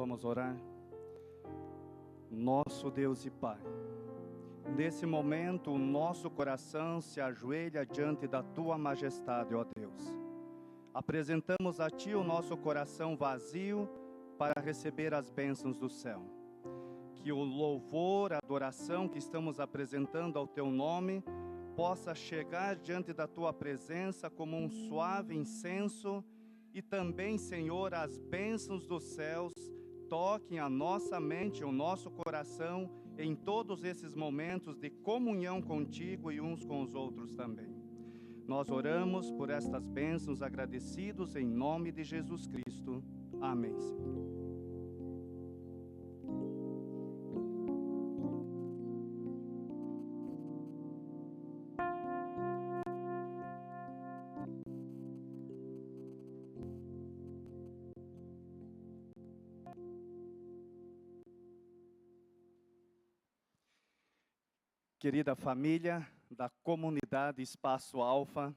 vamos orar. Nosso Deus e Pai, nesse momento o nosso coração se ajoelha diante da Tua majestade, ó Deus. Apresentamos a Ti o nosso coração vazio para receber as bênçãos do céu. Que o louvor, a adoração que estamos apresentando ao Teu nome possa chegar diante da Tua presença como um suave incenso e também, Senhor, as bênçãos dos céus toquem a nossa mente, o nosso coração em todos esses momentos de comunhão contigo e uns com os outros também. Nós oramos por estas bênçãos agradecidos em nome de Jesus Cristo. Amém, Senhor. Querida família da comunidade Espaço Alfa,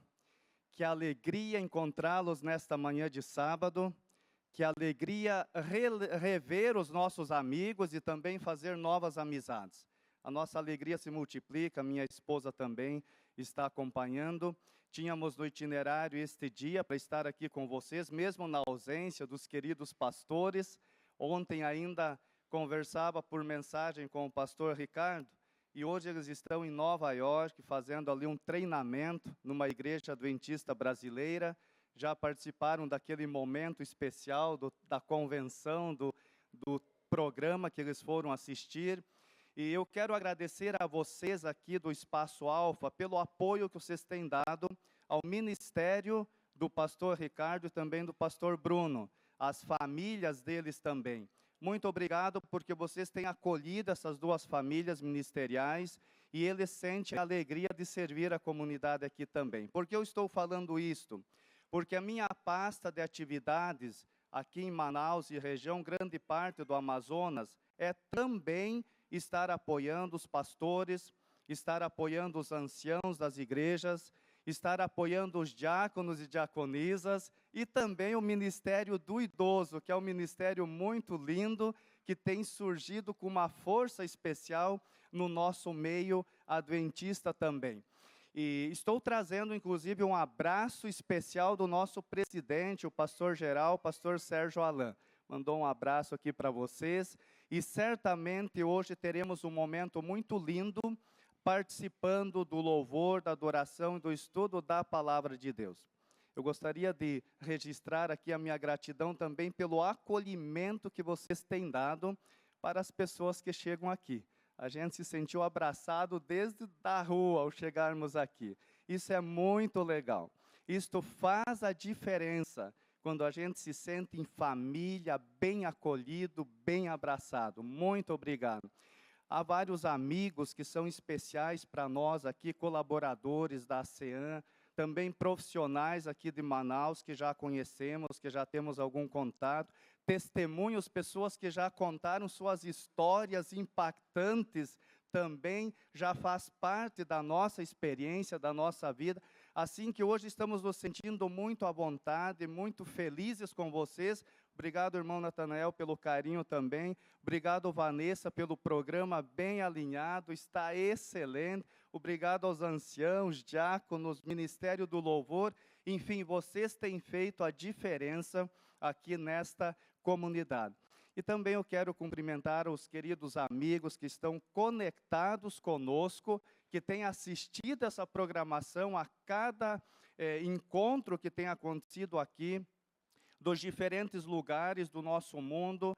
que alegria encontrá-los nesta manhã de sábado, que alegria rever os nossos amigos e também fazer novas amizades. A nossa alegria se multiplica, minha esposa também está acompanhando. Tínhamos no itinerário este dia para estar aqui com vocês, mesmo na ausência dos queridos pastores. Ontem ainda conversava por mensagem com o pastor Ricardo, e hoje eles estão em Nova York, fazendo ali um treinamento numa igreja adventista brasileira. Já participaram daquele momento especial da convenção, do programa que eles foram assistir. E eu quero agradecer a vocês aqui do Espaço Alfa pelo apoio que vocês têm dado ao ministério do pastor Ricardo e também do pastor Bruno, as famílias deles também. Muito obrigado porque vocês têm acolhido essas duas famílias ministeriais e eles sentem a alegria de servir a comunidade aqui também. Por que eu estou falando isto? Porque a minha pasta de atividades aqui em Manaus e região, grande parte do Amazonas, é também estar apoiando os pastores, estar apoiando os anciãos das igrejas, estar apoiando os diáconos e diaconisas e também o Ministério do Idoso, que é um ministério muito lindo, que tem surgido com uma força especial no nosso meio adventista também. E estou trazendo, inclusive, um abraço especial do nosso presidente, o pastor-geral, o pastor Sérgio Alain. Mandou um abraço aqui para vocês. E certamente hoje teremos um momento muito lindo, participando do louvor, da adoração e do estudo da Palavra de Deus. Eu gostaria de registrar aqui a minha gratidão também pelo acolhimento que vocês têm dado para as pessoas que chegam aqui. A gente se sentiu abraçado desde a rua ao chegarmos aqui. Isso é muito legal. Isto faz a diferença quando a gente se sente em família, bem acolhido, bem abraçado. Muito obrigado. Há vários amigos que são especiais para nós aqui, colaboradores da ASEAN, também profissionais aqui de Manaus, que já conhecemos, que já temos algum contato, testemunhos, pessoas que já contaram suas histórias impactantes, também já faz parte da nossa experiência, da nossa vida. Assim que hoje estamos nos sentindo muito à vontade, muito felizes com vocês. Obrigado, irmão Natanael, pelo carinho também. Obrigado, Vanessa, pelo programa bem alinhado, está excelente. Obrigado aos anciãos, diáconos, Ministério do Louvor. Enfim, vocês têm feito a diferença aqui nesta comunidade. E também eu quero cumprimentar os queridos amigos que estão conectados conosco, que têm assistido essa programação a cada encontro que tem acontecido aqui, dos diferentes lugares do nosso mundo.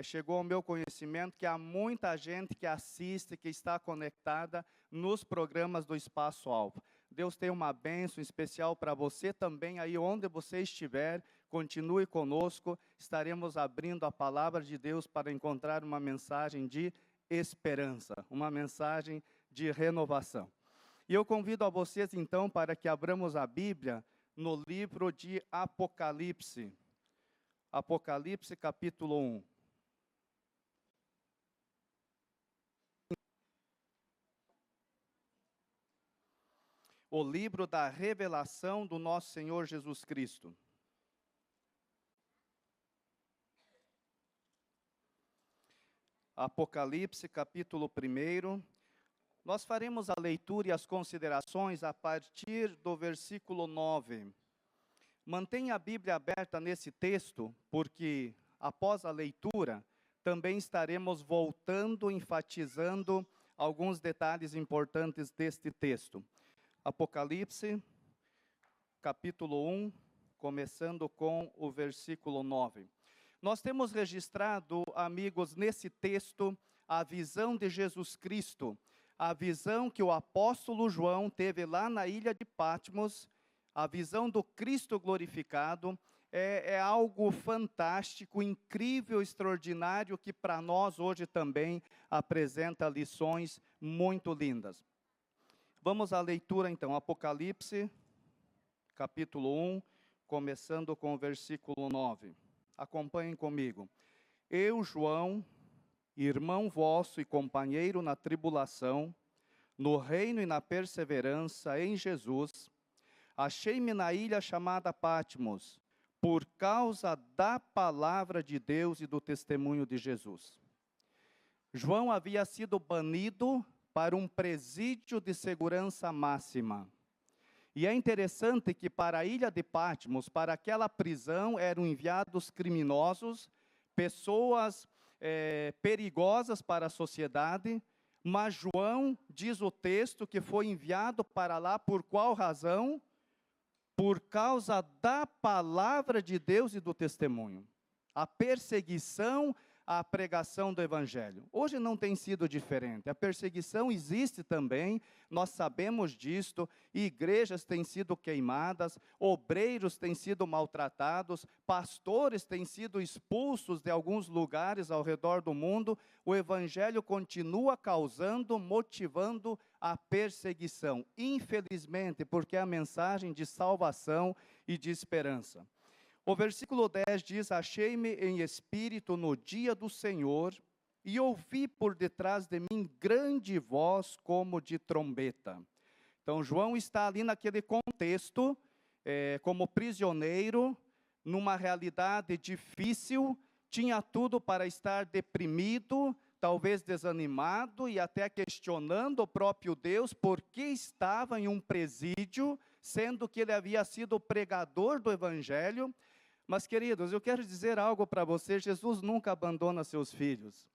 Chegou ao meu conhecimento que há muita gente que assiste, que está conectada nos programas do Espaço Alfa. Deus tem uma bênção especial para você também, aí onde você estiver, continue conosco, estaremos abrindo a palavra de Deus para encontrar uma mensagem de esperança, uma mensagem de renovação. E eu convido a vocês então para que abramos a Bíblia no livro de Apocalipse. Apocalipse capítulo 1. O livro da revelação do nosso Senhor Jesus Cristo. Apocalipse, capítulo 1. Nós faremos a leitura e as considerações a partir do versículo 9. Mantenha a Bíblia aberta nesse texto, porque após a leitura, também estaremos voltando, enfatizando alguns detalhes importantes deste texto. Apocalipse, capítulo 1, começando com o versículo 9. Nós temos registrado, amigos, nesse texto, a visão de Jesus Cristo, a visão que o apóstolo João teve lá na ilha de Patmos, a visão do Cristo glorificado, é algo fantástico, incrível, extraordinário, que para nós hoje também apresenta lições muito lindas. Vamos à leitura então, Apocalipse, capítulo 1, começando com o versículo 9. Acompanhem comigo. Eu, João, irmão vosso e companheiro na tribulação, no reino e na perseverança em Jesus, achei-me na ilha chamada Patmos, por causa da palavra de Deus e do testemunho de Jesus. João havia sido banido para um presídio de segurança máxima. E é interessante que para a ilha de Patmos, para aquela prisão, eram enviados criminosos, pessoas perigosas para a sociedade, mas João, diz o texto, que foi enviado para lá por qual razão? Por causa da palavra de Deus e do testemunho. A perseguição à pregação do Evangelho. Hoje não tem sido diferente. A perseguição existe também, nós sabemos disto, igrejas têm sido queimadas, obreiros têm sido maltratados, pastores têm sido expulsos de alguns lugares ao redor do mundo. O Evangelho continua causando, motivando a perseguição, infelizmente, porque é a mensagem de salvação e de esperança. O versículo 10 diz: achei-me em espírito no dia do Senhor, e ouvi por detrás de mim grande voz como de trombeta. Então, João está ali naquele contexto, como prisioneiro, numa realidade difícil, tinha tudo para estar deprimido, talvez desanimado e até questionando o próprio Deus, porque estava em um presídio, sendo que ele havia sido pregador do Evangelho. Mas, queridos, eu quero dizer algo para você: Jesus nunca abandona seus filhos.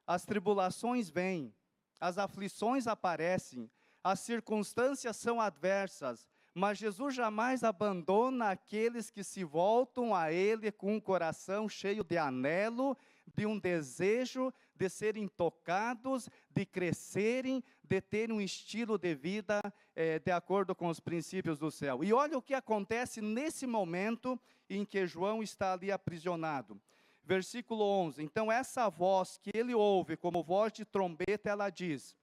As tribulações vêm, as aflições aparecem, as circunstâncias são adversas, mas Jesus jamais abandona aqueles que se voltam a Ele com um coração cheio de anelo, de um desejo de serem tocados, de crescerem, de terem um estilo de vida de acordo com os princípios do céu. E olha o que acontece nesse momento em que João está ali aprisionado. Versículo 11, então essa voz que ele ouve como voz de trombeta, ela diz: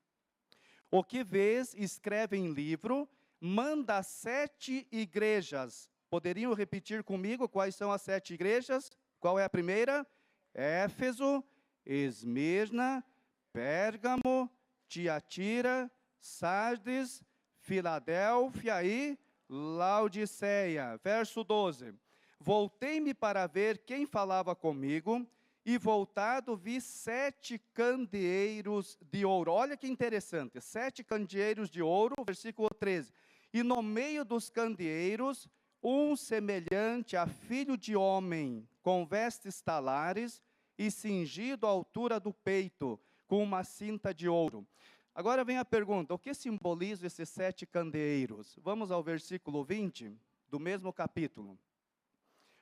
o que vês, escreve em livro, manda 7 igrejas. Poderiam repetir comigo quais são as 7 igrejas? Qual é a primeira? Éfeso, Esmirna, Pérgamo, Tiatira, Sardes, Filadélfia e Laodiceia. Verso 12. Voltei-me para ver quem falava comigo, e voltado vi 7 candeeiros de ouro. Olha que interessante, 7 candeeiros de ouro, versículo 13. E no meio dos candeeiros, um semelhante a filho de homem, com vestes talares e cingido à altura do peito, com uma cinta de ouro. Agora vem a pergunta: o que simboliza esses 7 candeeiros? Vamos ao versículo 20, do mesmo capítulo.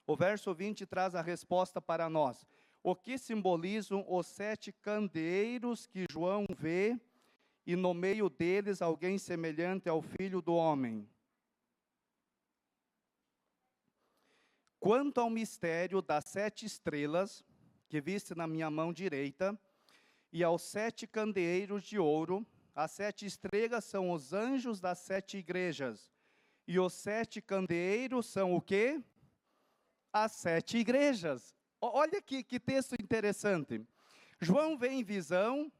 O verso 20 traz a resposta para nós. O que simbolizam os 7 candeeiros que João vê, e no meio deles alguém semelhante ao Filho do Homem? Quanto ao mistério das 7 estrelas, que viste na minha mão direita, e aos 7 candeeiros de ouro, as 7 estrelas são os anjos das 7 igrejas, e os 7 candeeiros são o quê? As 7 igrejas. Olha que texto interessante. João vê em visão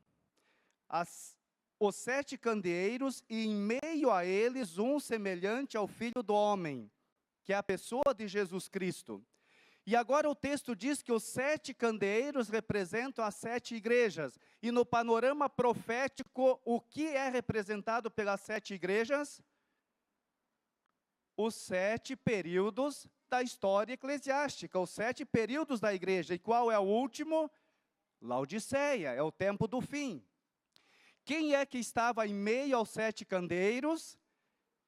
os 7 candeeiros, e em meio a eles um semelhante ao Filho do Homem, que é a pessoa de Jesus Cristo. E agora o texto diz que os 7 candeeiros representam as 7 igrejas. E no panorama profético, o que é representado pelas 7 igrejas? Os 7 períodos da história eclesiástica, os 7 períodos da igreja. E qual é o último? Laodiceia, é o tempo do fim. Quem é que estava em meio aos 7 candeeiros?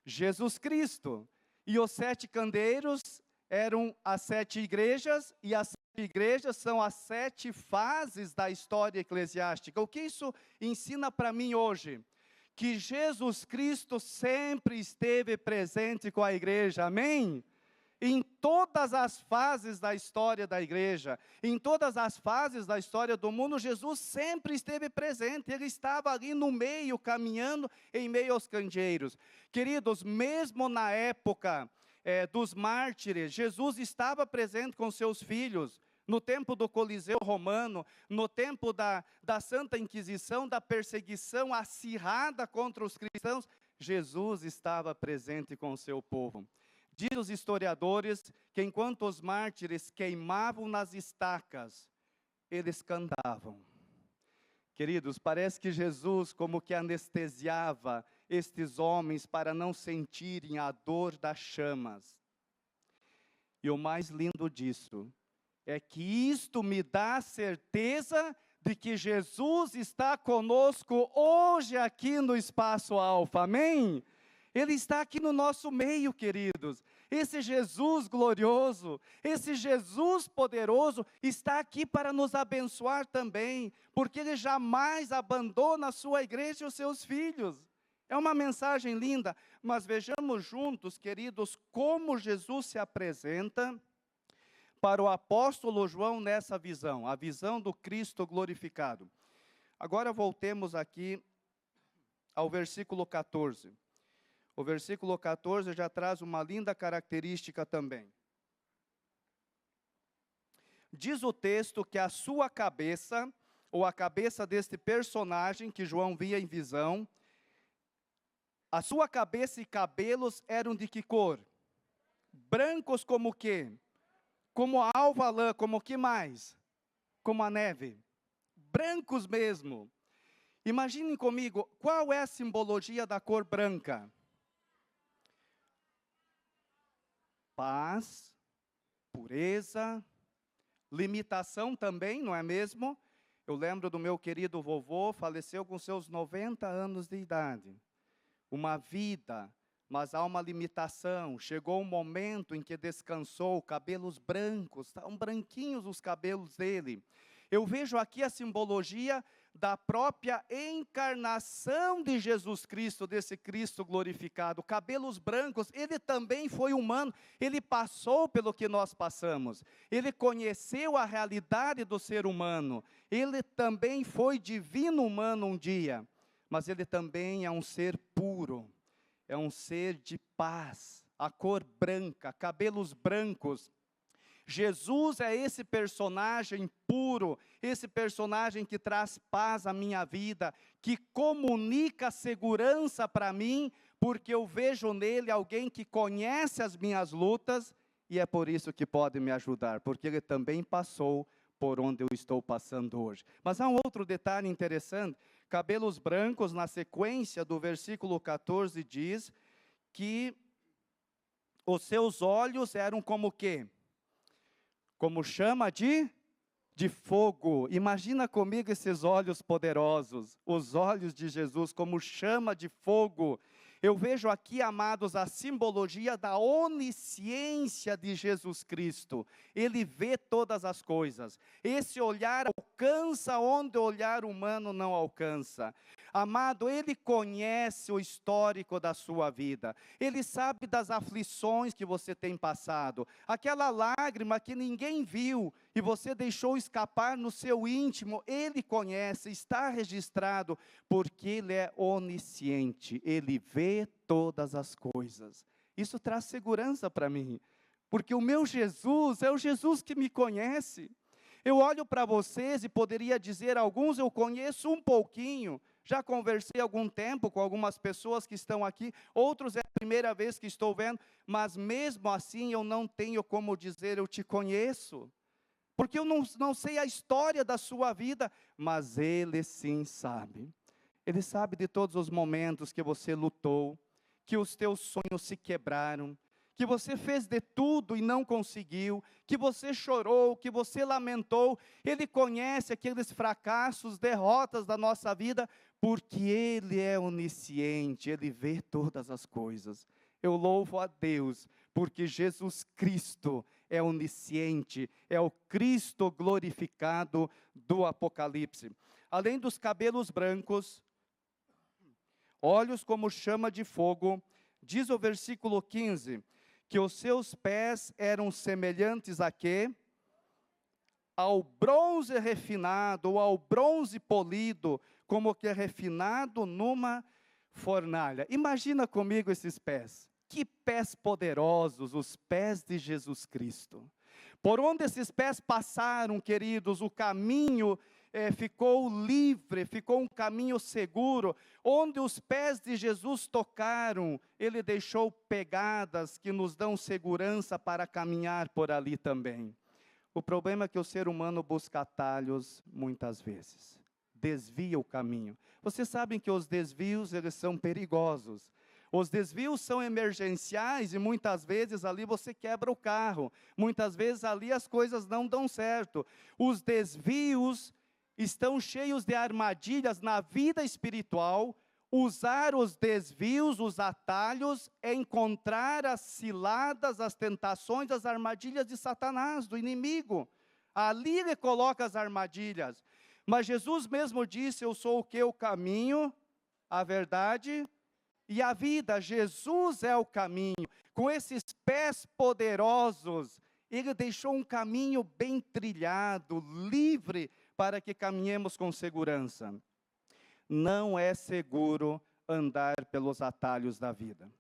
Jesus Cristo. E os 7 candeeiros eram as 7 igrejas, e as 7 igrejas são as 7 fases da história eclesiástica. O que isso ensina para mim hoje? Que Jesus Cristo sempre esteve presente com a igreja, amém? Em todas as fases da história da igreja, em todas as fases da história do mundo, Jesus sempre esteve presente, Ele estava ali no meio, caminhando em meio aos candeeiros. Queridos, mesmo na época dos mártires, Jesus estava presente com seus filhos, no tempo do Coliseu Romano, no tempo da Santa Inquisição, da perseguição acirrada contra os cristãos, Jesus estava presente com o seu povo. Diz os historiadores que enquanto os mártires queimavam nas estacas, eles cantavam. Queridos, parece que Jesus como que anestesiava estes homens para não sentirem a dor das chamas. E o mais lindo disso é que isto me dá a certeza de que Jesus está conosco hoje aqui no Espaço Alfa, amém? Ele está aqui no nosso meio, queridos. Esse Jesus glorioso, esse Jesus poderoso, está aqui para nos abençoar também, porque Ele jamais abandona a sua igreja e os seus filhos. É uma mensagem linda, mas vejamos juntos, queridos, como Jesus se apresenta para o apóstolo João nessa visão, a visão do Cristo glorificado. Agora voltemos aqui ao versículo 14. O versículo 14 já traz uma linda característica também. Diz o texto que a sua cabeça, ou a cabeça deste personagem que João via em visão, a sua cabeça e cabelos eram de que cor? Brancos como o quê? Como a alva lã, como o que mais? Como a neve. Brancos mesmo. Imaginem comigo, qual é a simbologia da cor branca? Paz, pureza, limitação também, não é mesmo? Eu lembro do meu querido vovô, faleceu com seus 90 anos de idade. Uma vida, mas há uma limitação. Chegou um momento em que descansou, cabelos brancos, estavam branquinhos os cabelos dele. Eu vejo aqui a simbologia da própria encarnação de Jesus Cristo, desse Cristo glorificado. Cabelos brancos, ele também foi humano, ele passou pelo que nós passamos. Ele conheceu a realidade do ser humano. Ele também foi divino humano um dia, mas ele também é um ser puro, é um ser de paz, a cor branca, cabelos brancos. Jesus é esse personagem puro, esse personagem que traz paz à minha vida, que comunica segurança para mim, porque eu vejo nele alguém que conhece as minhas lutas, e é por isso que pode me ajudar, porque ele também passou por onde eu estou passando hoje. Mas há um outro detalhe interessante, cabelos brancos, na sequência do versículo 14, diz que os seus olhos eram como o quê? Como chama de fogo. Imagina comigo esses olhos poderosos, os olhos de Jesus como chama de fogo. Eu vejo aqui, amados, a simbologia da onisciência de Jesus Cristo. Ele vê todas as coisas. Esse olhar alcança onde o olhar humano não alcança. Amado, Ele conhece o histórico da sua vida. Ele sabe das aflições que você tem passado. Aquela lágrima que ninguém viu e você deixou escapar no seu íntimo, Ele conhece, está registrado, porque Ele é onisciente. Ele vê todas as coisas. Isso traz segurança para mim, porque o meu Jesus é o Jesus que me conhece. Eu olho para vocês e poderia dizer a alguns, eu conheço um pouquinho. Já conversei há algum tempo com algumas pessoas que estão aqui, outros é a primeira vez que estou vendo, mas mesmo assim eu não tenho como dizer eu te conheço, porque eu não sei a história da sua vida, mas Ele sim sabe. Ele sabe de todos os momentos que você lutou, que os teus sonhos se quebraram, que você fez de tudo e não conseguiu, que você chorou, que você lamentou. Ele conhece aqueles fracassos, derrotas da nossa vida, porque Ele é onisciente, Ele vê todas as coisas. Eu louvo a Deus, porque Jesus Cristo é onisciente, é o Cristo glorificado do Apocalipse. Além dos cabelos brancos, olhos como chama de fogo, diz o versículo 15, que os seus pés eram semelhantes a quê? Ao bronze refinado, ou ao bronze polido, como que é refinado numa fornalha. Imagina comigo esses pés. Que pés poderosos, os pés de Jesus Cristo. Por onde esses pés passaram, queridos, o caminho ficou livre, ficou um caminho seguro. Onde os pés de Jesus tocaram, Ele deixou pegadas que nos dão segurança para caminhar por ali também. O problema é que o ser humano busca atalhos muitas vezes, desvia o caminho. Vocês sabem que os desvios, eles são perigosos. Os desvios são emergenciais e muitas vezes ali você quebra o carro. Muitas vezes ali as coisas não dão certo. Os desvios estão cheios de armadilhas na vida espiritual. Usar os desvios, os atalhos, é encontrar as ciladas, as tentações, as armadilhas de Satanás, do inimigo. Ali ele coloca as armadilhas. Mas Jesus mesmo disse, eu sou o que? O caminho, a verdade e a vida. Jesus é o caminho. Com esses pés poderosos, Ele deixou um caminho bem trilhado, livre, para que caminhemos com segurança. Não é seguro andar pelos atalhos da vida.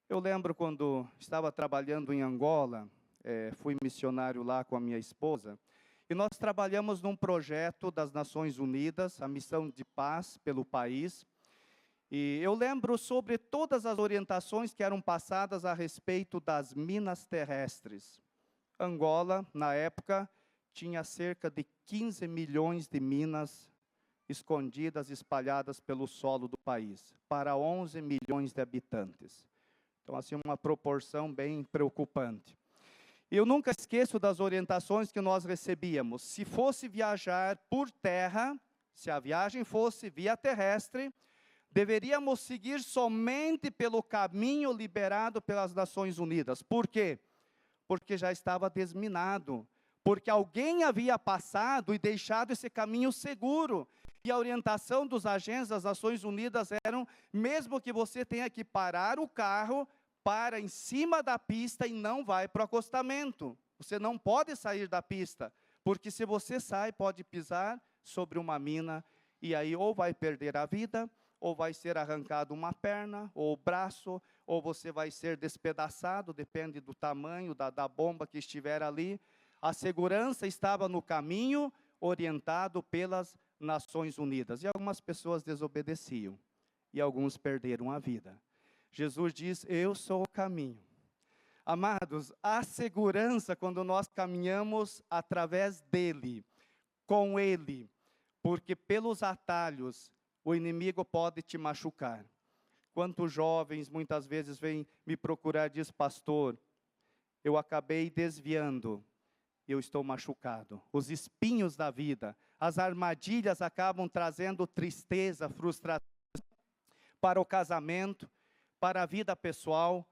Eu lembro quando estava trabalhando em Angola, fui missionário lá com a minha esposa, e nós trabalhamos num projeto das Nações Unidas, a missão de paz pelo país. E eu lembro sobre todas as orientações que eram passadas a respeito das minas terrestres. Angola, na época, tinha cerca de 15 milhões de minas escondidas, espalhadas pelo solo do país, para 11 milhões de habitantes. Então, assim, uma proporção bem preocupante. Eu nunca esqueço das orientações que nós recebíamos. Se fosse viajar por terra, se a viagem fosse via terrestre, deveríamos seguir somente pelo caminho liberado pelas Nações Unidas. Por quê? Porque já estava desminado. Porque alguém havia passado e deixado esse caminho seguro. E a orientação dos agentes das Nações Unidas eram, mesmo que você tenha que parar o carro, para em cima da pista e não vai para o acostamento. Você não pode sair da pista, porque se você sai, pode pisar sobre uma mina, e aí ou vai perder a vida, ou vai ser arrancado uma perna, ou o braço, ou você vai ser despedaçado, depende do tamanho da bomba que estiver ali. A segurança estava no caminho orientado pelas Nações Unidas. E algumas pessoas desobedeciam, e alguns perderam a vida. Jesus diz, eu sou o caminho. Amados, há segurança quando nós caminhamos através dele, com ele, porque pelos atalhos o inimigo pode te machucar. Quantos jovens muitas vezes vêm me procurar e diz, pastor, eu acabei desviando, eu estou machucado. Os espinhos da vida, as armadilhas acabam trazendo tristeza, frustração para o casamento, para a vida pessoal,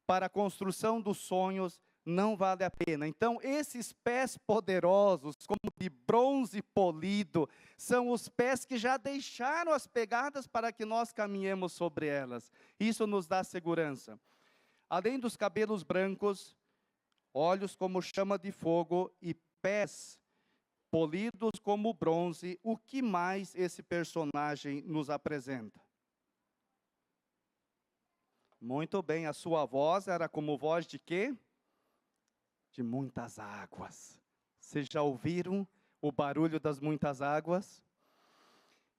para a construção dos sonhos, não vale a pena. Então, esses pés poderosos, como de bronze polido, são os pés que já deixaram as pegadas para que nós caminhemos sobre elas. Isso nos dá segurança. Além dos cabelos brancos, olhos como chama de fogo e pés polidos como bronze, o que mais esse personagem nos apresenta? Muito bem, a sua voz era como voz de quê? De muitas águas. Vocês já ouviram o barulho das muitas águas?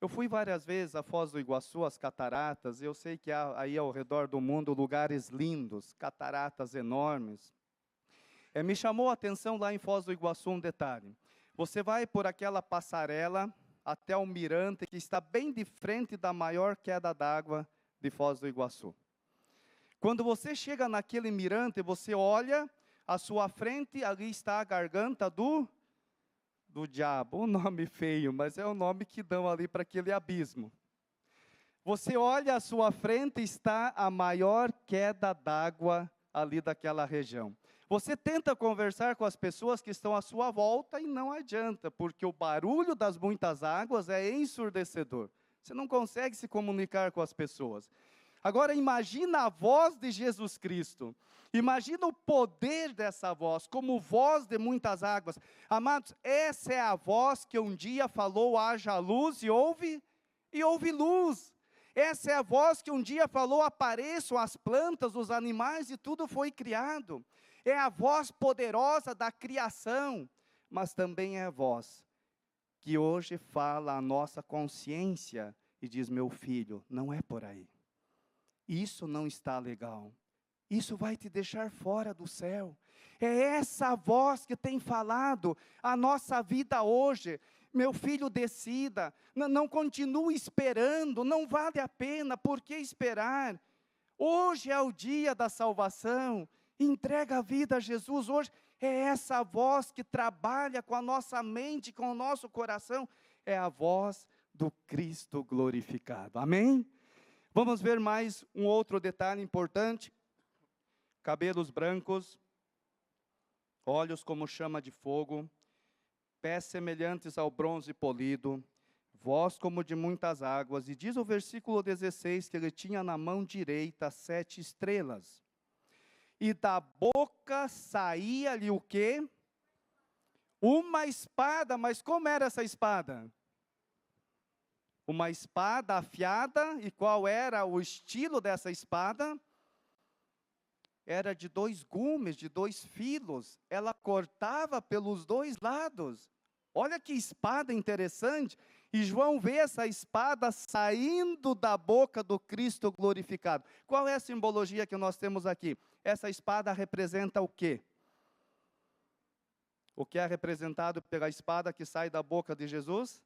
Eu fui várias vezes a Foz do Iguaçu, as cataratas, e eu sei que há aí ao redor do mundo lugares lindos, cataratas enormes. Me chamou a atenção lá em Foz do Iguaçu um detalhe. Você vai por aquela passarela até o mirante que está bem de frente da maior queda d'água de Foz do Iguaçu. Quando você chega naquele mirante, você olha à sua frente, ali está a garganta do diabo. Um nome feio, mas é o nome que dão ali para aquele abismo. Você olha à sua frente, está a maior queda d'água ali daquela região. Você tenta conversar com as pessoas que estão à sua volta e não adianta, porque o barulho das muitas águas é ensurdecedor. Você não consegue se comunicar com as pessoas. Agora imagina a voz de Jesus Cristo. Imagina o poder dessa voz, como voz de muitas águas. Amados, essa é a voz que um dia falou: haja luz, e houve luz. Essa é a voz que um dia falou: apareçam as plantas, os animais, e tudo foi criado. É a voz poderosa da criação, mas também é a voz que hoje fala a nossa consciência e diz: meu filho, não é por aí. Isso não está legal. Isso vai te deixar fora do céu. É essa voz que tem falado a nossa vida hoje. Meu filho, decida, não continue esperando, não vale a pena, por que esperar? Hoje é o dia da salvação, entrega a vida a Jesus hoje. É essa voz que trabalha com a nossa mente, com o nosso coração, é a voz do Cristo glorificado, amém? Vamos ver mais um outro detalhe importante. Cabelos brancos, olhos como chama de fogo, pés semelhantes ao bronze polido, voz como de muitas águas. E diz o versículo 16 que ele tinha na mão direita 7 estrelas. E da boca saía-lhe o quê? Uma espada. Mas como era essa espada? Uma espada afiada. E qual era o estilo dessa espada? Era de 2 gumes, de 2 filos. Ela cortava pelos 2 lados. Olha que espada interessante. E João vê essa espada saindo da boca do Cristo glorificado. Qual é a simbologia que nós temos aqui? Essa espada representa o quê? O que é representado pela espada que sai da boca de Jesus?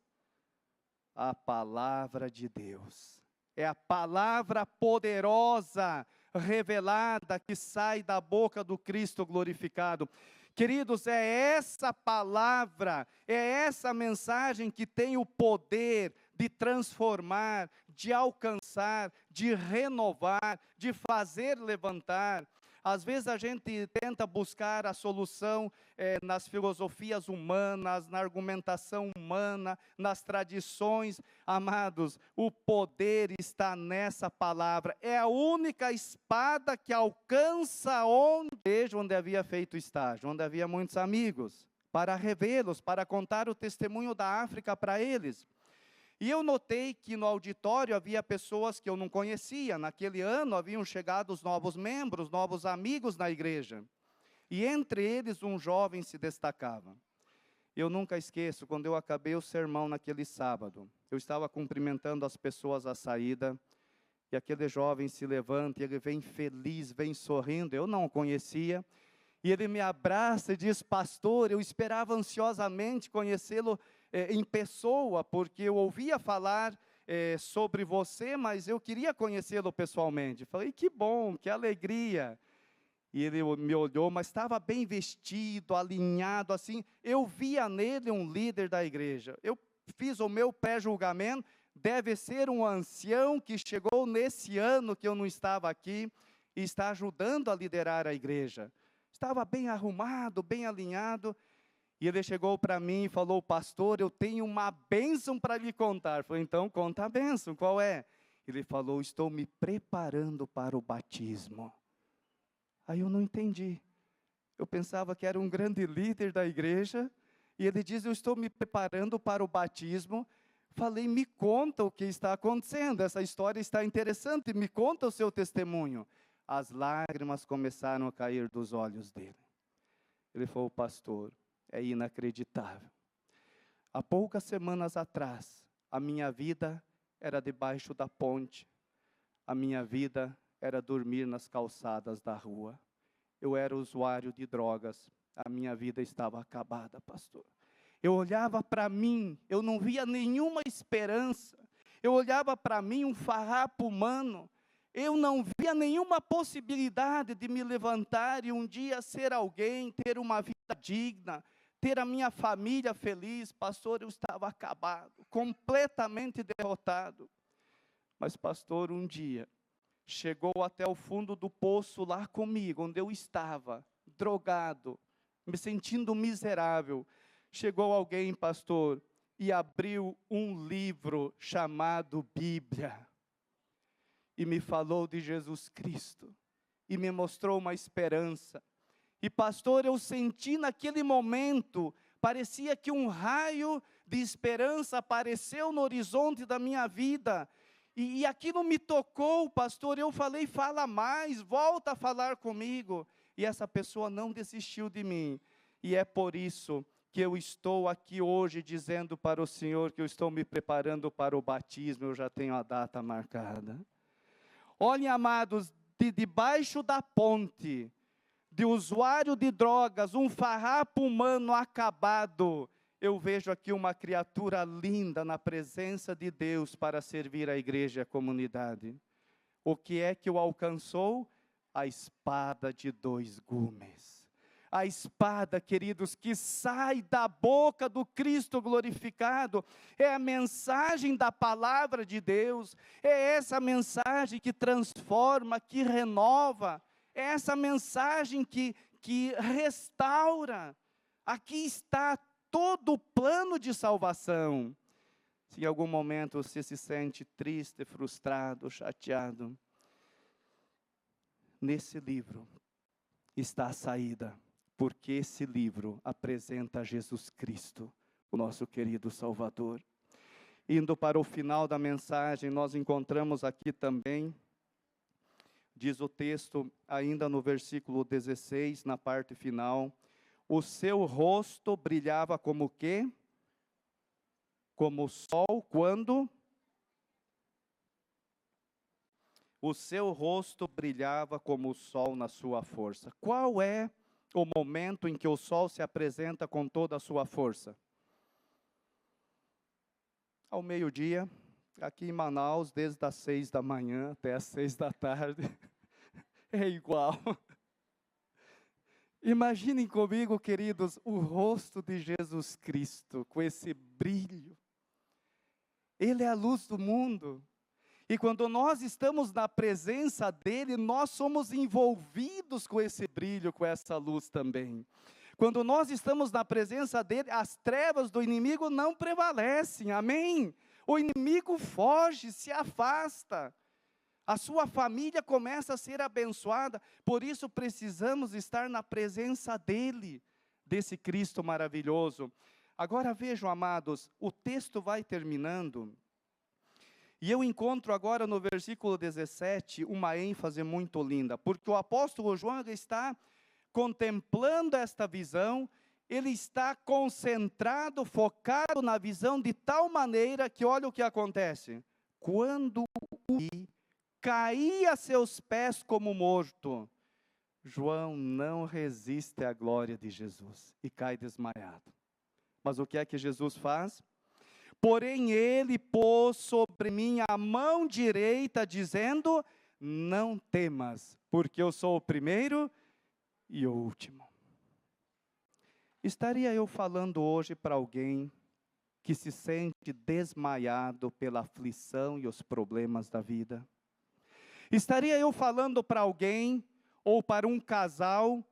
A palavra de Deus. É a palavra poderosa, revelada, que sai da boca do Cristo glorificado. Queridos, é essa palavra, é essa mensagem que tem o poder de transformar, de alcançar, de renovar, de fazer levantar. Às vezes a gente tenta buscar a solução nas filosofias humanas, na argumentação humana, nas tradições. Amados, o poder está nessa palavra. É a única espada que alcança onde havia feito estágio, onde havia muitos amigos, para revê-los, para contar o testemunho da África para eles. E eu notei que no auditório havia pessoas que eu não conhecia. Naquele ano haviam chegado os novos membros, novos amigos na igreja. E entre eles um jovem se destacava. Eu nunca esqueço, quando eu acabei o sermão naquele sábado, eu estava cumprimentando as pessoas à saída, e aquele jovem se levanta, e ele vem feliz, vem sorrindo, eu não o conhecia, e ele me abraça e diz: pastor, eu esperava ansiosamente conhecê-lo em pessoa, porque eu ouvia falar sobre você, mas eu queria conhecê-lo pessoalmente. Falei: que bom, que alegria. E ele me olhou, mas estava bem vestido, alinhado, assim. Eu via nele um líder da igreja. Eu fiz o meu pré-julgamento, deve ser um ancião que chegou nesse ano que eu não estava aqui, e está ajudando a liderar a igreja. Estava bem arrumado, bem alinhado. E ele chegou para mim e falou: pastor, eu tenho uma bênção para lhe contar. Eu falei: então conta a bênção, qual é? Ele falou: estou me preparando para o batismo. Aí eu não entendi. Eu pensava que era um grande líder da igreja, e ele diz: eu estou me preparando para o batismo. Falei: me conta o que está acontecendo, essa história está interessante, me conta o seu testemunho. As lágrimas começaram a cair dos olhos dele. Ele falou: pastor, é inacreditável. Há poucas semanas atrás, A minha vida era debaixo da ponte. A minha vida era dormir nas calçadas da rua. Eu era usuário de drogas. A minha vida estava acabada, pastor. Eu olhava para mim, eu não via nenhuma esperança. Eu olhava para mim, um farrapo humano. Eu não via nenhuma possibilidade de me levantar e um dia ser alguém, ter uma vida digna, ter a minha família feliz. Pastor, eu estava acabado, completamente derrotado. Mas, pastor, um dia, chegou até o fundo do poço lá comigo, onde eu estava, drogado, me sentindo miserável. Chegou alguém, pastor, e abriu um livro chamado Bíblia. E me falou de Jesus Cristo. E me mostrou uma esperança. E pastor, eu senti naquele momento, parecia que um raio de esperança apareceu no horizonte da minha vida. E aquilo me tocou, pastor. Eu falei, fala mais, volta a falar comigo. E essa pessoa não desistiu de mim. E é por isso que eu estou aqui hoje dizendo para o Senhor que eu estou me preparando para o batismo. Eu já tenho a data marcada. Olhem, amados, debaixo da ponte, de usuário de drogas, um farrapo humano acabado, eu vejo aqui uma criatura linda na presença de Deus para servir a igreja e a comunidade. O que é que o alcançou? A espada de dois gumes. A espada, queridos, que sai da boca do Cristo glorificado, é a mensagem da palavra de Deus, é essa mensagem que transforma, que renova, é essa mensagem que restaura. Aqui está todo o plano de salvação. Se em algum momento você se sente triste, frustrado, chateado, nesse livro está a saída, porque esse livro apresenta Jesus Cristo, o nosso querido Salvador. Indo para o final da mensagem, nós encontramos aqui também, diz o texto, ainda no versículo 16, na parte final, o seu rosto brilhava como o quê? Como o sol quando? O seu rosto brilhava como o sol na sua força. Qual é o momento em que o sol se apresenta com toda a sua força? Ao meio-dia, aqui em Manaus, desde as 6 da manhã até as 6 da tarde, é igual. Imaginem comigo, queridos, o rosto de Jesus Cristo, com esse brilho. Ele é a luz do mundo. E quando nós estamos na presença dele, nós somos envolvidos com esse brilho, com essa luz também. Quando nós estamos na presença dele, as trevas do inimigo não prevalecem, amém? O inimigo foge, se afasta. A sua família começa a ser abençoada, por isso precisamos estar na presença dele, desse Cristo maravilhoso. Agora vejam, amados, o texto vai terminando, e eu encontro agora no versículo 17 uma ênfase muito linda, porque o apóstolo João está contemplando esta visão, ele está concentrado, focado na visão de tal maneira que olha o que acontece. Quando o vi, caí a seus pés como morto. João não resiste à glória de Jesus e cai desmaiado. Mas o que é que Jesus faz? Porém ele pôs sobre mim a mão direita, dizendo, não temas, porque eu sou o primeiro e o último. Estaria eu falando hoje para alguém que se sente desmaiado pela aflição e os problemas da vida? Estaria eu falando para alguém, ou para um casal,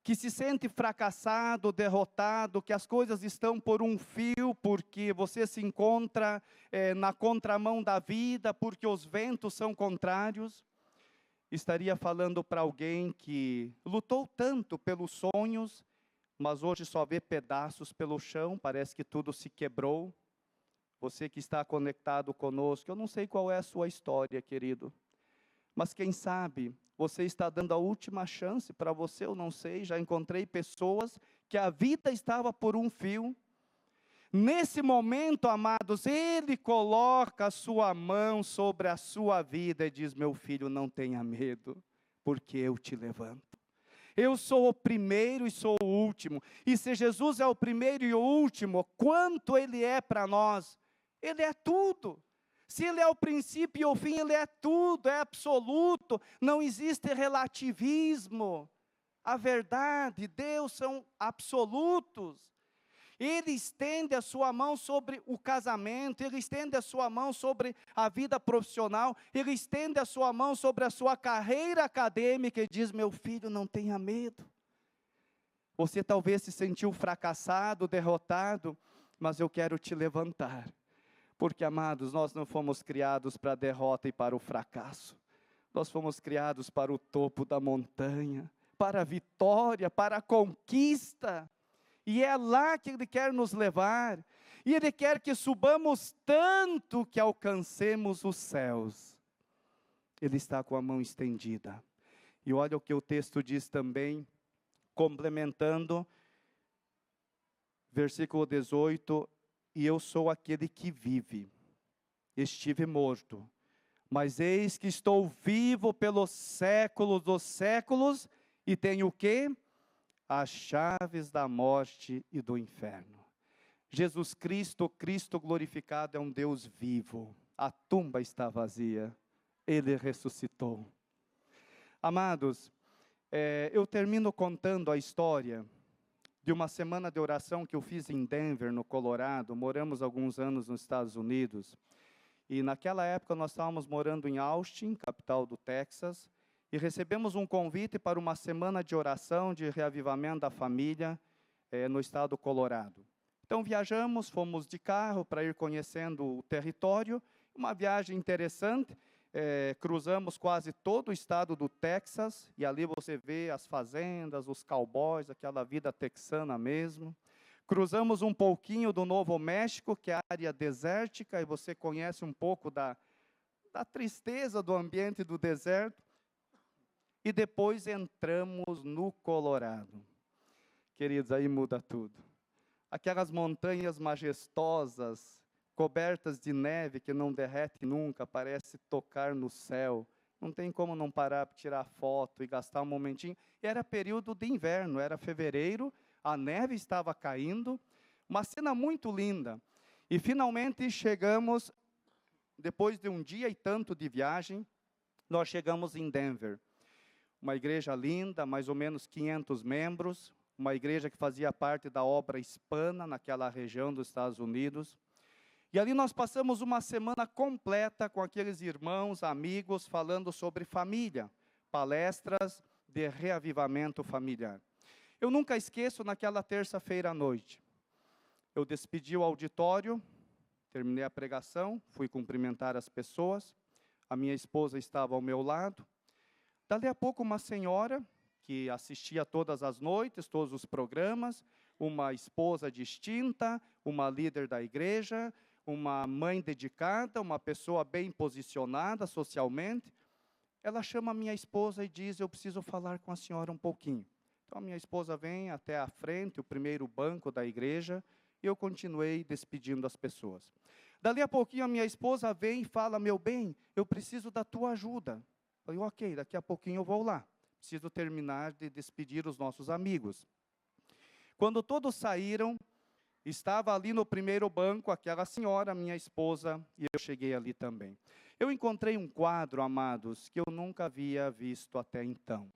que se sente fracassado, derrotado, que as coisas estão por um fio, porque você se encontra na contramão da vida, porque os ventos são contrários? Estaria falando para alguém que lutou tanto pelos sonhos, mas hoje só vê pedaços pelo chão, parece que tudo se quebrou? Você que está conectado conosco, eu não sei qual é a sua história, querido, mas quem sabe, você está dando a última chance para você, eu não sei, já encontrei pessoas que a vida estava por um fio. Nesse momento, amados, Ele coloca a sua mão sobre a sua vida e diz: meu filho, não tenha medo, porque eu te levanto. Eu sou o primeiro e sou o último. E se Jesus é o primeiro e o último, quanto Ele é para nós? Ele é tudo. Se Ele é o princípio e o fim, Ele é tudo, é absoluto. Não existe relativismo. A verdade, Deus são absolutos. Ele estende a sua mão sobre o casamento, Ele estende a sua mão sobre a vida profissional, Ele estende a sua mão sobre a sua carreira acadêmica e diz: meu filho, não tenha medo. Você talvez se sentiu fracassado, derrotado, mas eu quero te levantar. Porque, amados, nós não fomos criados para a derrota e para o fracasso. Nós fomos criados para o topo da montanha, para a vitória, para a conquista. E é lá que Ele quer nos levar. E Ele quer que subamos tanto que alcancemos os céus. Ele está com a mão estendida. E olha o que o texto diz também, complementando, versículo 18: e eu sou aquele que vive. Estive morto, mas eis que estou vivo pelos séculos dos séculos, e tenho o quê? As chaves da morte e do inferno. Jesus Cristo, Cristo glorificado, é um Deus vivo. A tumba está vazia, Ele ressuscitou. Amados, eu termino contando a história de uma semana de oração que eu fiz em Denver, no Colorado. Moramos alguns anos nos Estados Unidos. E naquela época nós estávamos morando em Austin, capital do Texas, e recebemos um convite para uma semana de oração, de reavivamento da família, no estado do Colorado. Então viajamos, fomos de carro para ir conhecendo o território, uma viagem interessante, cruzamos quase todo o estado do Texas, e ali você vê as fazendas, os cowboys, aquela vida texana mesmo. Cruzamos um pouquinho do Novo México, que é a área desértica, e você conhece um pouco da tristeza do ambiente do deserto. E depois entramos no Colorado. Queridos, aí muda tudo. Aquelas montanhas majestosas, cobertas de neve que não derrete nunca, parece tocar no céu. Não tem como não parar para tirar foto e gastar um momentinho. E era período de inverno, era fevereiro, a neve estava caindo, uma cena muito linda. E finalmente chegamos, depois de um dia e tanto de viagem, nós chegamos em Denver. Uma igreja linda, mais ou menos 500 membros, uma igreja que fazia parte da obra hispana naquela região dos Estados Unidos. E ali nós passamos uma semana completa com aqueles irmãos, amigos, falando sobre família, palestras de reavivamento familiar. Eu nunca esqueço, naquela terça-feira à noite, eu despedi o auditório, terminei a pregação, fui cumprimentar as pessoas, a minha esposa estava ao meu lado. Dali a pouco, uma senhora que assistia todas as noites, todos os programas, uma esposa distinta, uma líder da igreja, uma mãe dedicada, uma pessoa bem posicionada socialmente, ela chama a minha esposa e diz: eu preciso falar com a senhora um pouquinho. Então a minha esposa vem até a frente, o primeiro banco da igreja, e eu continuei despedindo as pessoas. Dali a pouquinho a minha esposa vem e fala: meu bem, eu preciso da tua ajuda. Eu falei: ok, daqui a pouquinho eu vou lá. Preciso terminar de despedir os nossos amigos. Quando todos saíram, estava ali no primeiro banco aquela senhora, minha esposa, e eu cheguei ali também. Eu encontrei um quadro, amados, que eu nunca havia visto até então.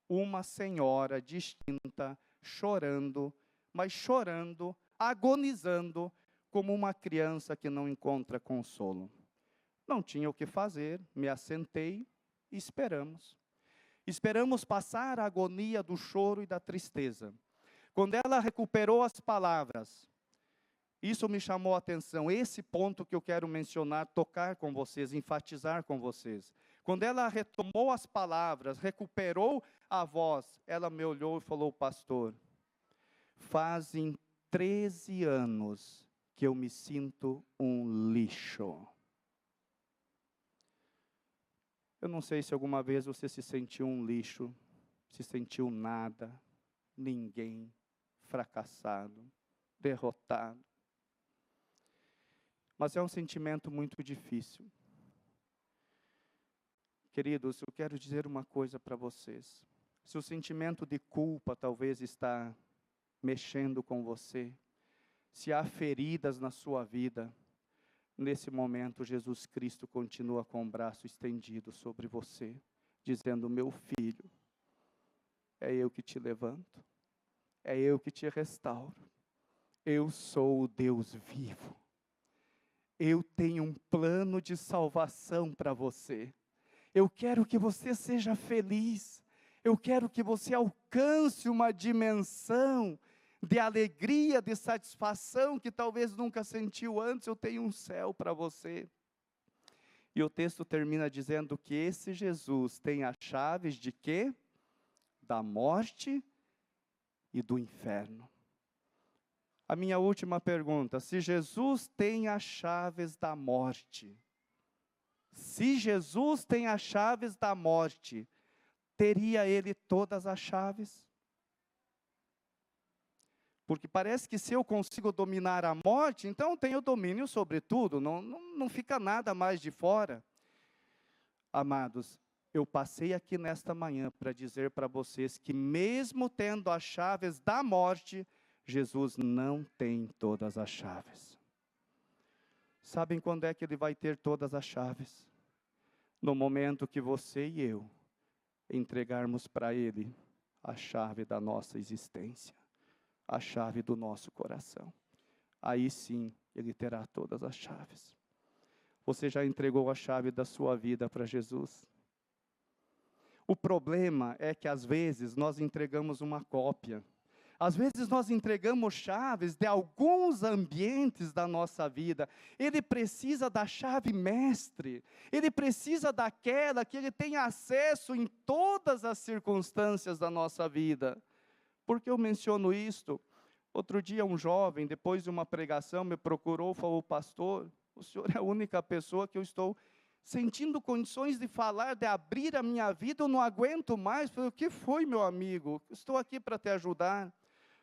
Uma senhora distinta, chorando, mas chorando, agonizando, como uma criança que não encontra consolo. Não tinha o que fazer, me assentei e esperamos. Esperamos passar a agonia do choro e da tristeza. Quando ela recuperou as palavras, isso me chamou a atenção, esse ponto que eu quero mencionar, tocar com vocês, enfatizar com vocês. Quando ela retomou as palavras, recuperou a voz, ela me olhou e falou: pastor, fazem 13 anos que eu me sinto um lixo. Eu não sei se alguma vez você se sentiu um lixo, se sentiu nada, ninguém, fracassado, derrotado. Mas é um sentimento muito difícil. Queridos, eu quero dizer uma coisa para vocês. Se o sentimento de culpa talvez está mexendo com você, se há feridas na sua vida, nesse momento Jesus Cristo continua com o braço estendido sobre você, dizendo: meu filho, é eu que te levanto, é eu que te restauro, eu sou o Deus vivo, eu tenho um plano de salvação para você, eu quero que você seja feliz, eu quero que você alcance uma dimensão de alegria, de satisfação que talvez nunca sentiu antes. Eu tenho um céu para você. E o texto termina dizendo que esse Jesus tem as chaves de quê? Da morte e do inferno. A minha última pergunta: se Jesus tem as chaves da morte, se Jesus tem as chaves da morte, teria ele todas as chaves? Porque parece que se eu consigo dominar a morte, então eu tenho domínio sobre tudo, não fica nada mais de fora. Amados, eu passei aqui nesta manhã para dizer para vocês que mesmo tendo as chaves da morte, Jesus não tem todas as chaves. Sabem quando é que ele vai ter todas as chaves? No momento que você e eu entregarmos para ele a chave da nossa existência, a chave do nosso coração. Aí sim, ele terá todas as chaves. Você já entregou a chave da sua vida para Jesus? O problema é que às vezes nós entregamos uma cópia. Às vezes nós entregamos chaves de alguns ambientes da nossa vida. Ele precisa da chave mestre. Ele precisa daquela que ele tem acesso em todas as circunstâncias da nossa vida. Por que eu menciono isto? Outro dia um jovem, depois de uma pregação, me procurou e falou: pastor, o senhor é a única pessoa que eu estou sentindo condições de falar, de abrir a minha vida, eu não aguento mais. Eu falei: o que foi, meu amigo? Estou aqui para te ajudar.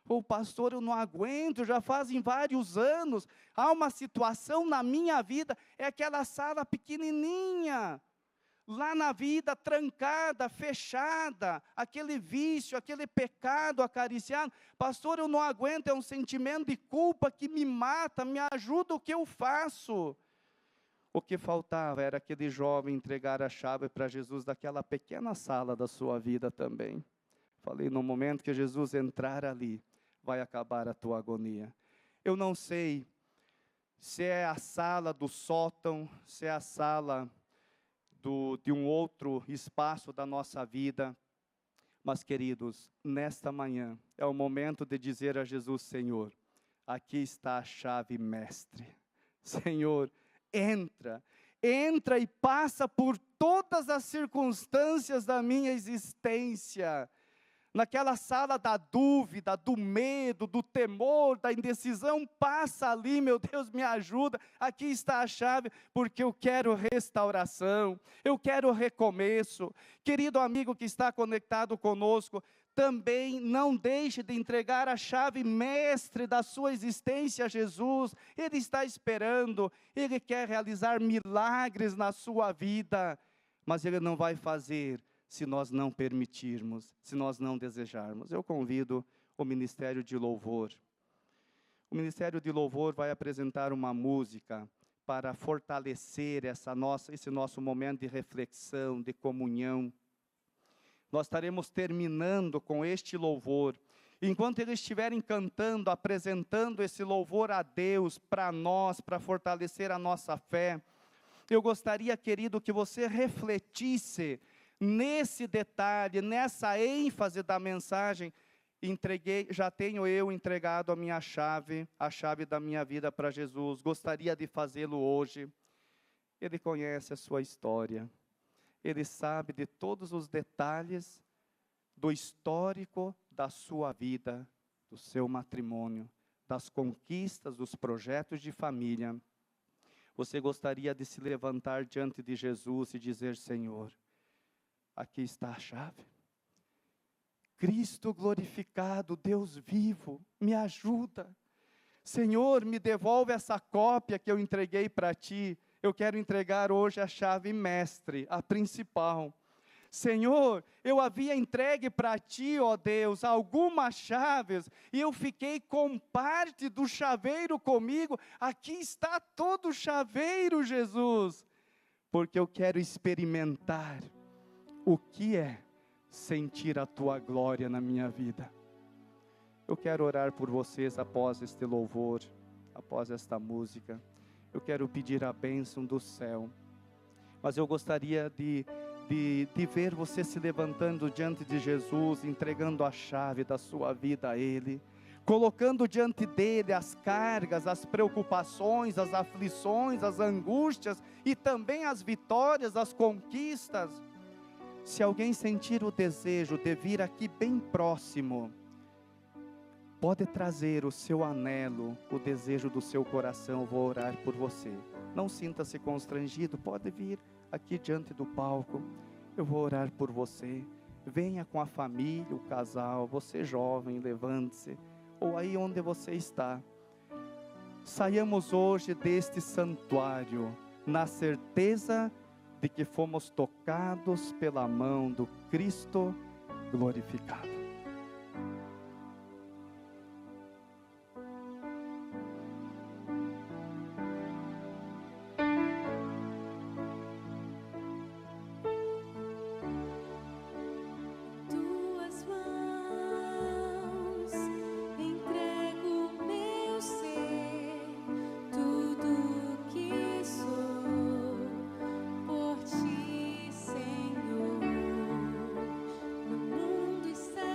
Falei: pastor, eu não aguento, já fazem vários anos, há uma situação na minha vida, é aquela sala pequenininha, lá na vida, trancada, fechada, aquele vício, aquele pecado acariciado. Pastor, eu não aguento, é um sentimento de culpa que me mata, me ajuda, o que eu faço? O que faltava era aquele jovem entregar a chave para Jesus daquela pequena sala da sua vida também. Falei: no momento que Jesus entrar ali, vai acabar a tua agonia. Eu não sei se é a sala do sótão, se é a sala de um outro espaço da nossa vida, mas queridos, nesta manhã, é o momento de dizer a Jesus: Senhor, aqui está a chave mestre, Senhor, entra e passa por todas as circunstâncias da minha existência, naquela sala da dúvida, do medo, do temor, da indecisão, passa ali, meu Deus, me ajuda, aqui está a chave, porque eu quero restauração, eu quero recomeço. Querido amigo que está conectado conosco, também não deixe de entregar a chave mestre da sua existência a Jesus. Ele está esperando, Ele quer realizar milagres na sua vida, mas Ele não vai fazer se nós não permitirmos, se nós não desejarmos. Eu convido o Ministério de Louvor. O Ministério de Louvor vai apresentar uma música para fortalecer esse nosso momento de reflexão, de comunhão. Nós estaremos terminando com este louvor. Enquanto eles estiverem cantando, apresentando esse louvor a Deus, para nós, para fortalecer a nossa fé, eu gostaria, querido, que você refletisse nesse detalhe, nessa ênfase da mensagem. Já tenho eu entregado a minha chave, a chave da minha vida para Jesus, gostaria de fazê-lo hoje. Ele conhece a sua história, Ele sabe de todos os detalhes do histórico da sua vida, do seu matrimônio, das conquistas, dos projetos de família. Você gostaria de se levantar diante de Jesus e dizer: Senhor, aqui está a chave. Cristo glorificado, Deus vivo, me ajuda. Senhor, me devolve essa cópia que eu entreguei para Ti. Eu quero entregar hoje a chave mestre, a principal. Senhor, eu havia entregue para Ti, ó Deus, algumas chaves, e eu fiquei com parte do chaveiro comigo. Aqui está todo o chaveiro, Jesus, porque eu quero experimentar o que é sentir a Tua glória na minha vida. Eu quero orar por vocês após este louvor, após esta música. Eu quero pedir a bênção do céu, mas eu gostaria de ver você se levantando diante de Jesus, entregando a chave da sua vida a Ele, colocando diante dEle as cargas, as preocupações, as aflições, as angústias e também as vitórias, as conquistas. Se alguém sentir o desejo de vir aqui bem próximo, pode trazer o seu anelo, o desejo do seu coração. Eu vou orar por você. Não sinta-se constrangido, pode vir aqui diante do palco. Eu vou orar por você. Venha com a família, o casal, você jovem, levante-se, ou aí onde você está. Saiamos hoje deste santuário, na certeza de que fomos tocados pela mão do Cristo glorificado. Por ti, Senhor, no mundo está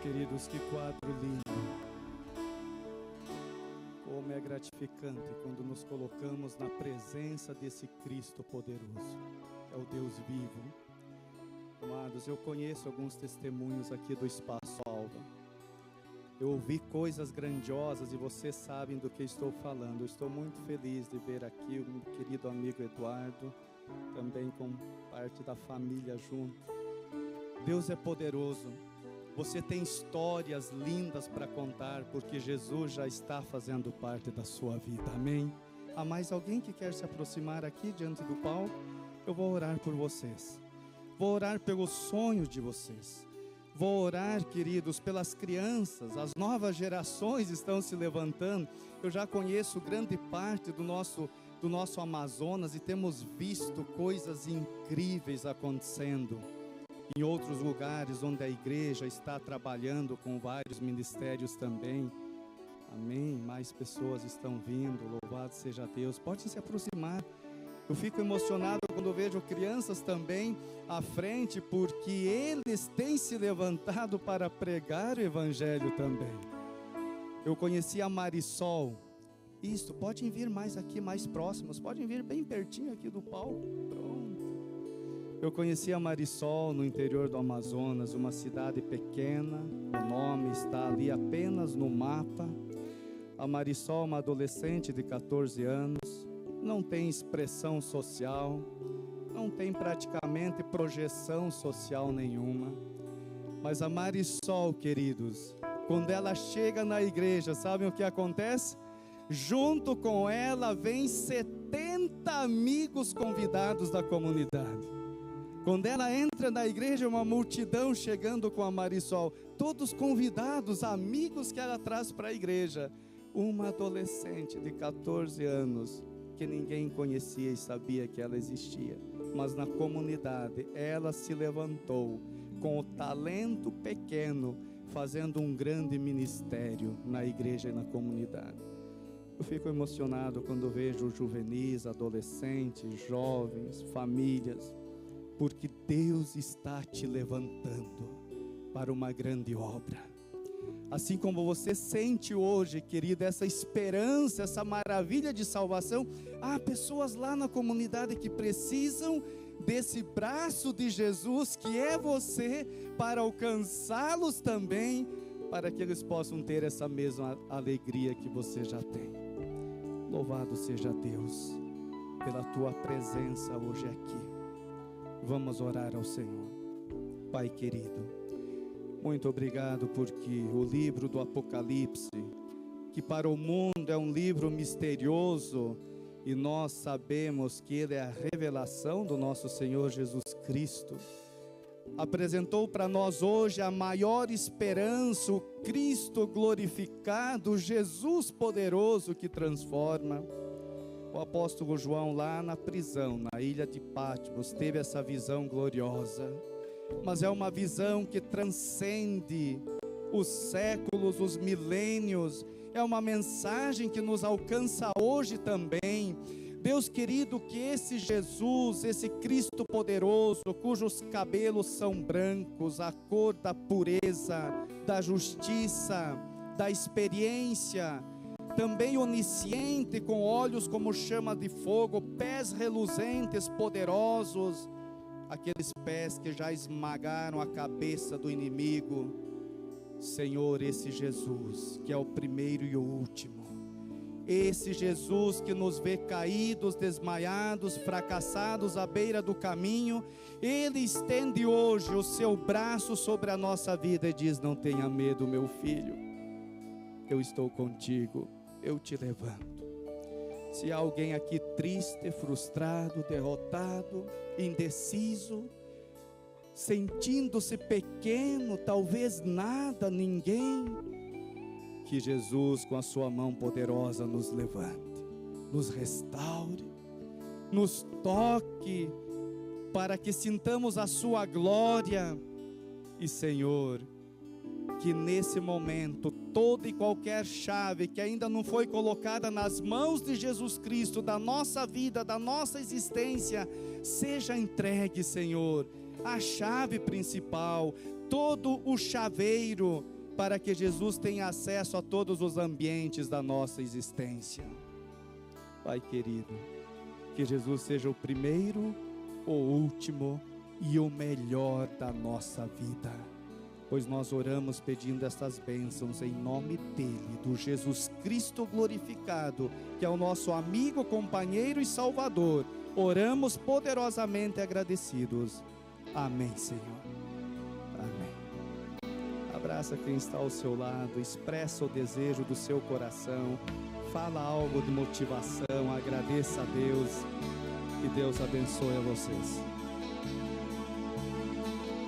queridos, que quadro lindo. Como é gratificante quando nos colocamos na presença desse Cristo poderoso. É o Deus vivo. Amados, eu conheço alguns testemunhos aqui do Espaço Alva. Eu ouvi coisas grandiosas e vocês sabem do que estou falando. Eu estou muito feliz de ver aqui o meu querido amigo Eduardo, também com parte da família junto. Deus é poderoso. Você tem histórias lindas para contar, porque Jesus já está fazendo parte da sua vida. Amém? Há mais alguém que quer se aproximar aqui diante do palco? Eu vou orar por vocês. Vou orar pelos sonhos de vocês. Vou orar, queridos, pelas crianças. As novas gerações estão se levantando. Eu já conheço grande parte do nosso Amazonas e temos visto coisas incríveis acontecendo. Em outros lugares onde a igreja está trabalhando com vários ministérios também. Amém? Mais pessoas estão vindo, louvado seja Deus. Pode se aproximar. Eu fico emocionado quando vejo crianças também à frente, porque eles têm se levantado para pregar o evangelho também. Eu conheci a Marisol. Isso, podem vir mais aqui, mais próximos. Podem vir bem pertinho aqui do palco. Pronto. Eu conheci a Marisol no interior do Amazonas, uma cidade pequena. O nome está ali apenas no mapa. A Marisol é uma adolescente de 14 anos. Não tem expressão social, não tem praticamente projeção social nenhuma. Mas a Marisol, queridos, quando ela chega na igreja, sabem o que acontece? Junto com ela vem 70 amigos convidados da comunidade. Quando ela entra na igreja, uma multidão chegando com a Marisol, todos convidados, amigos que ela traz para a igreja. Uma adolescente de 14 anos, que ninguém conhecia e sabia que ela existia, mas na comunidade ela se levantou com o talento pequeno, fazendo um grande ministério na igreja e na comunidade. Eu fico emocionado quando vejo juvenis, adolescentes, jovens, famílias, porque Deus está te levantando para uma grande obra. Assim como você sente hoje, querido, essa esperança, essa maravilha de salvação, há pessoas lá na comunidade que precisam desse braço de Jesus, que é você, para alcançá-los também, para que eles possam ter essa mesma alegria que você já tem. Louvado seja Deus pela tua presença hoje aqui. Vamos orar ao Senhor. Pai querido, muito obrigado porque o livro do Apocalipse, que para o mundo é um livro misterioso, e nós sabemos que ele é a revelação do nosso Senhor Jesus Cristo, apresentou para nós hoje a maior esperança, o Cristo glorificado, o Jesus poderoso que transforma. O apóstolo João lá na prisão, na ilha de Patmos, teve essa visão gloriosa. Mas é uma visão que transcende os séculos, os milênios. É uma mensagem que nos alcança hoje também. Deus querido, que esse Jesus, esse Cristo poderoso, cujos cabelos são brancos, a cor da pureza, da justiça, da experiência, também onisciente, com olhos como chama de fogo, pés reluzentes, poderosos, aqueles pés que já esmagaram a cabeça do inimigo. Senhor, esse Jesus que é o primeiro e o último, esse Jesus que nos vê caídos, desmaiados, fracassados à beira do caminho, Ele estende hoje o seu braço sobre a nossa vida e diz: não tenha medo, meu filho, eu estou contigo, eu te levanto. Se há alguém aqui triste, frustrado, derrotado, indeciso, sentindo-se pequeno, talvez nada, ninguém, que Jesus com a sua mão poderosa nos levante, nos restaure, nos toque, para que sintamos a sua glória. E Senhor, que nesse momento toda e qualquer chave que ainda não foi colocada nas mãos de Jesus Cristo, da nossa vida, da nossa existência, seja entregue, Senhor, a chave principal, todo o chaveiro, para que Jesus tenha acesso a todos os ambientes da nossa existência. Pai querido, que Jesus seja o primeiro, o último e o melhor da nossa vida, pois nós oramos pedindo estas bênçãos em nome dele, do Jesus Cristo glorificado, que é o nosso amigo, companheiro e Salvador. Oramos poderosamente agradecidos. Amém, Senhor. Amém. Abraça quem está ao seu lado, expressa o desejo do seu coração, fala algo de motivação, agradeça a Deus, que Deus abençoe a vocês.